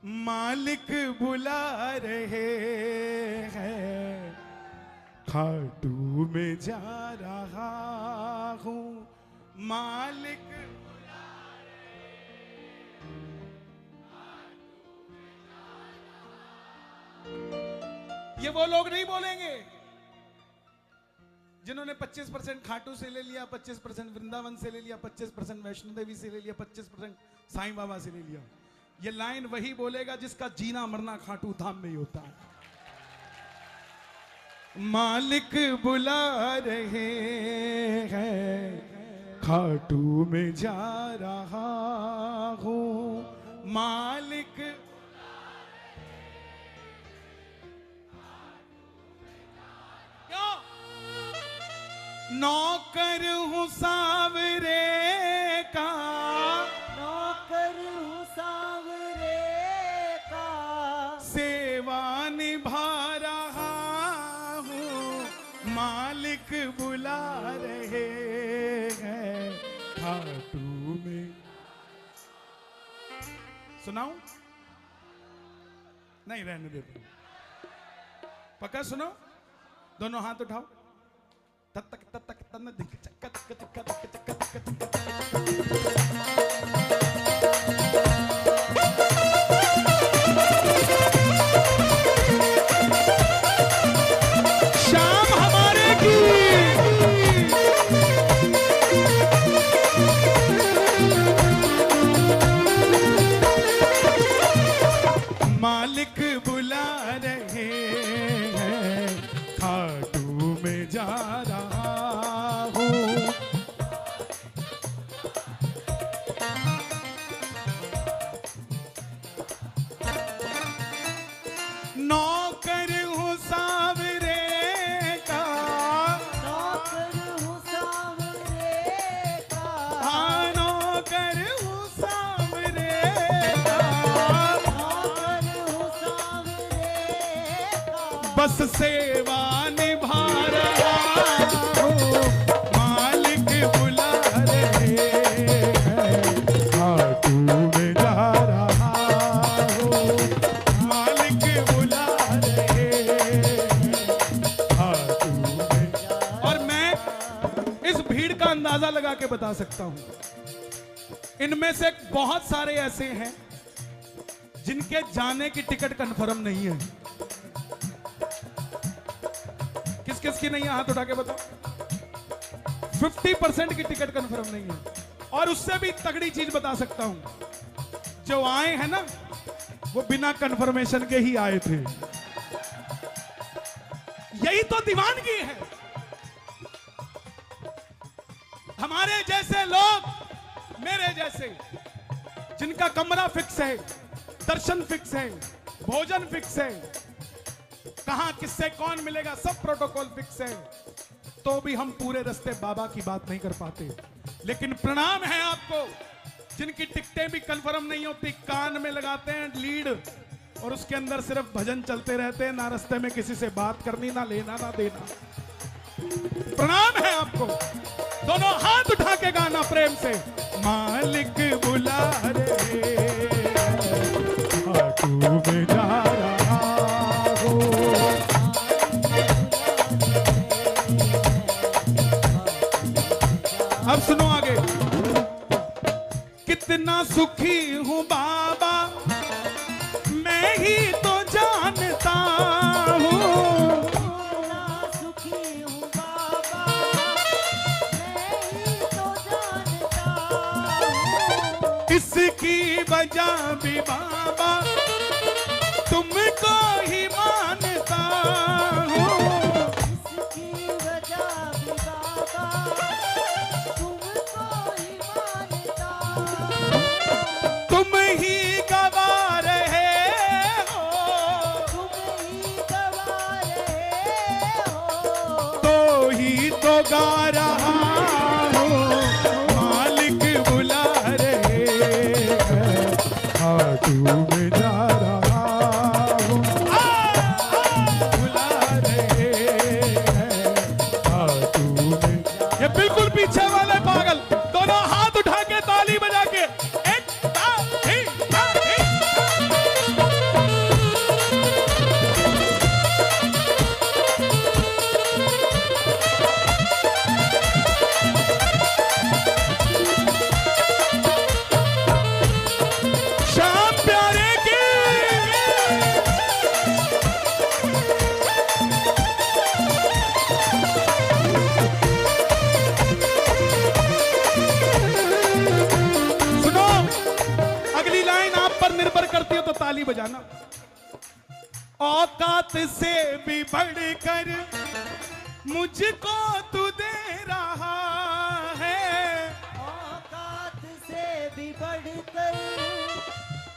मालिक बुला रहे हैं, खाटू में जा रहा हूँ, मालिक बुला रहे हैं, खाटू में जा रहा हूँ। ये वो लोग नहीं बोलेंगे जिन्होंने 25% खाटू से ले लिया, 25% वृंदावन से ले लिया, 25% वैष्णो देवी से ले लिया, 25% साईं बाबा से ले लिया। ये लाइन वही बोलेगा जिसका जीना मरना खाटू धाम में ही होता है। मालिक बुला रहे हैं, खाटू में जा रहा हूँ, मालिक क्यों? नौकर हूँ सावरे का, नौकर हूँ सावरे का, सेवा निभा रहा हूँ, मालिक बुला रहे हैं, खाटू में। सुनाऊं? नहीं, रहने देते। पक्का सुनो, दोनों हाथ उठाओ। तक तक तक तन दिख चक्का चक्का चक्का चक्का चक्का। शाम हमारे की, मालिक बुला रहे हैं, खाटू में जा रहा हूँ। नौकर हूँ सावरे का, नौकर हूँ सावरे का, हाँ नौकर हूँ सावरे का, नौकर हूँ सावरे का, बस सेवा निभा रहा हूँ, मालिक बुला रहे हैं, खाटू में जा रहा हूँ, मालिक बुला रहे हैं, खाटू में। और मैं इस भीड़ का अंदाजा लगा के बता सकता हूँ, इनमें से बहुत सारे ऐसे हैं जिनके जाने की टिकट कंफर्म नहीं है। किस किस की नहीं है, हाथ उठा के बताओ। 50% की टिकट कंफर्म नहीं है। और उससे भी तगड़ी चीज बता सकता हूं, जो आए हैं ना वो बिना कंफर्मेशन के ही आए थे। यही तो दीवानगी है। हमारे जैसे लोग, मेरे जैसे, जिनका कमरा फिक्स है, दर्शन फिक्स है, भोजन फिक्स है, कहां किससे कौन मिलेगा सब प्रोटोकॉल फिक्स है, तो भी हम पूरे रास्ते बाबा की बात नहीं कर पाते। लेकिन प्रणाम है आपको जिनकी टिकटें भी कंफर्म नहीं होती, कान में लगाते हैं लीड और उसके अंदर सिर्फ भजन चलते रहते हैं, ना रास्ते में किसी से बात करनी, ना लेना ना देना। प्रणाम है आपको। दोनों हाथ उठा के गाना प्रेम से, मालिक बुला रहे हैं, खाटू में जा रहा हूँ। अब सुनो आगे। कितना सुखी हूँ बाबा मैं ही तो जानता हूँ, कितना सुखी हूँ बाबा, मैं ही तो जानता हूँ, इसकी वजह भी बाबा तुमको ही मानता हूँ, इसकी वजह भी बाबा तुमको ही मानता हूँ, तुम ही गवा रहे हो, तुम ही गवा रहे हो, तो ही तो गा रहा हूँ, मालिक बुला रहे हैं, खाटू में जा रहा हूँ, बुला रहे हैं, खाटू में। ये बिल्कुल पीछे वाले पागल दोनों हाथ उठा के ताली बजा के एक ताली बजाना। औकात से भी बढ़कर मुझको तू दे रहा है, औकात से भी बढ़कर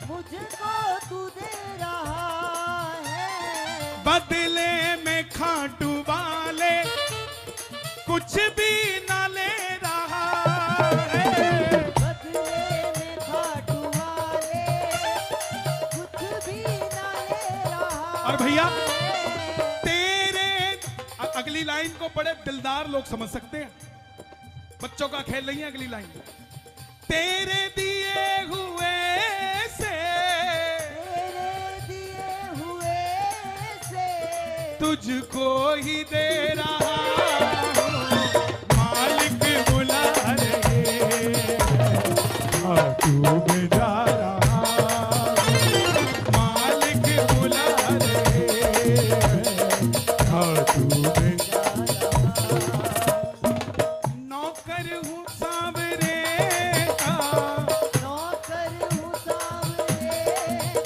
मुझको तू दे रहा है। बदले में खाटू वाले कुछ भी ना ले रहा है। बदले में खाटू वाले कुछ भी ना ले रहा। और भैया तेरे अगली लाइन को बड़े दिलदार लोग समझ सकते हैं, बच्चों का खेल नहीं है अगली लाइन। तेरे दिए हुए से, तेरे दिए हुए से तुझको ही दे रहा हूं, मालिक बुला रहे हैं, तू में जा रहा हूं, मालिक बुला रहे हैं, तू में जा रहा हूं। नौकर हूं सांवरे का, नौकर हूँ सांवरे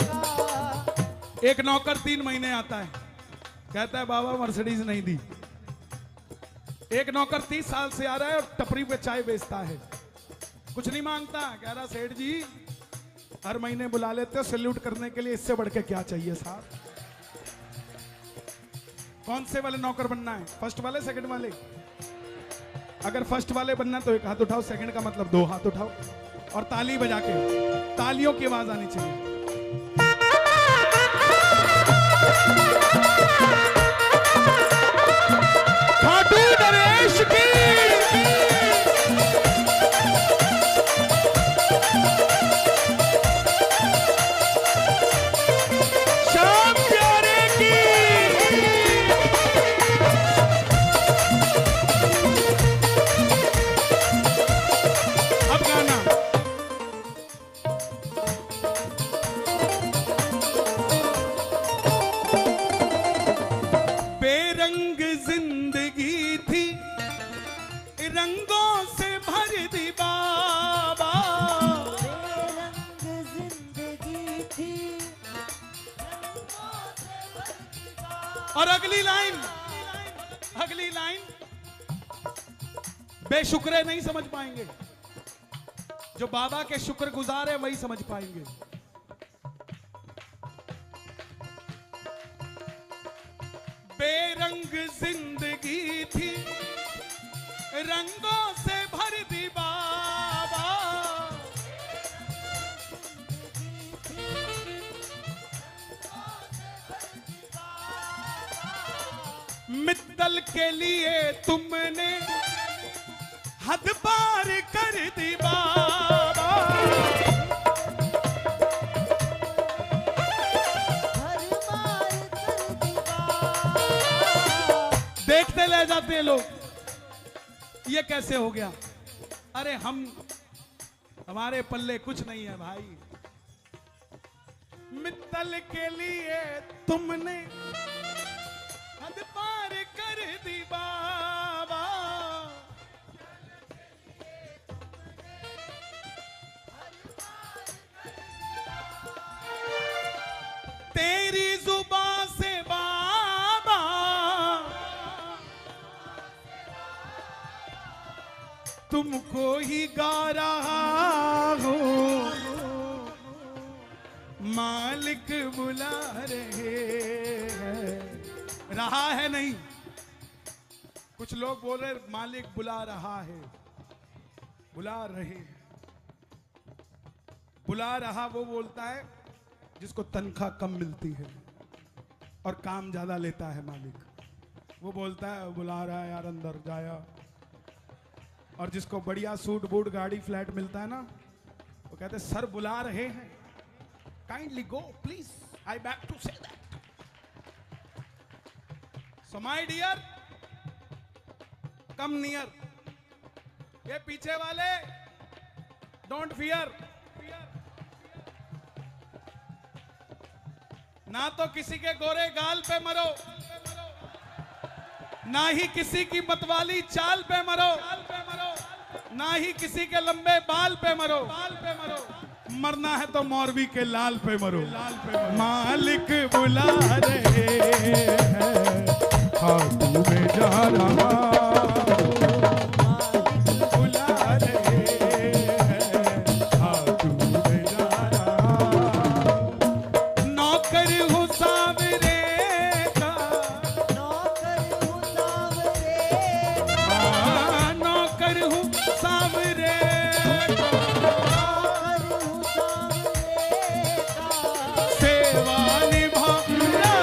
का। एक नौकर 3 महीने आता है, कहता है बाबा मर्सिडीज नहीं दी। एक नौकर 30 साल से आ रहा है और टपरी पे चाय बेचता है, कुछ नहीं मांगता, कह रहा सेठ जी हर महीने बुला लेते हो सैल्यूट करने के लिए, इससे बढ़ के क्या चाहिए साहब। कौन से वाले नौकर बनना है, फर्स्ट वाले सेकंड वाले? अगर फर्स्ट वाले बनना तो एक हाथ उठाओ, सेकंड का मतलब 2 हाथ उठाओ और ताली बजा के, तालियों की आवाज आनी चाहिए। खाटू नरेश की, श्याम प्यारे की, अब गाना। बेरंग जिंदगी थी, रंगों से भर दी बाबा, बेरंग जिंदगी थी, रंगों से भरी बात। और अगली लाइन, अगली लाइन बेशुक्रे नहीं समझ पाएंगे, जो बाबा के शुक्रगुजार है वही समझ पाएंगे। बेरंग जिंदगी थी, रंगों से भर दी बाबा, मित्तल के लिए तुमने हद पार कर दी बाबा, हर बार कर दी बात। देखते ले जाते हैं लोग, ये कैसे हो गया? अरे हमारे पल्ले कुछ नहीं है भाई। मित्तल के लिए तुमने हद पार कर दी बाबा, तेरी जुबां से बाबा तुमको ही गा रहा हूं, मालिक बुला रहे हैं। रहा है नहीं, कुछ लोग बोल रहे मालिक बुला रहा है, बुला रहे। बुला रहा वो बोलता है जिसको तनख्वाह कम मिलती है और काम ज्यादा लेता है मालिक, वो बोलता है बुला रहा है यार अंदर जाया। और जिसको बढ़िया सूट बूट गाड़ी फ्लैट मिलता है ना, वो कहते हैं सर बुला रहे हैं, kindly go please, I beg to say that. So my dear come near, ये पीछे वाले डोंट फियर, ना तो किसी के गोरे गाल पे मरो, ना ही किसी की मतवाली चाल पे मरो, ना ही किसी के लंबे बाल पे मरो, मरना है तो मौरवी के लाल पे मरो। मालिक बुला रहे हैं, खाटू में जा रहा। बुला रहे हैं, खाटू में जा रहा। नौकर हूँ सावरे का, नौकर हूँ सावरे हाँ, नौकर हूँ सावरे का। नौकर हूँ सावरे का सेवा निभा रहा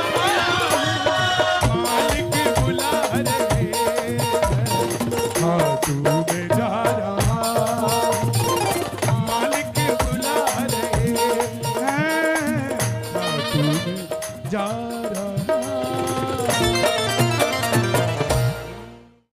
हूँ। मालिक बुला रहे हैं, खाटू में जा रहा। मालिक बुला रहे हैं, खाटू में जा रहा।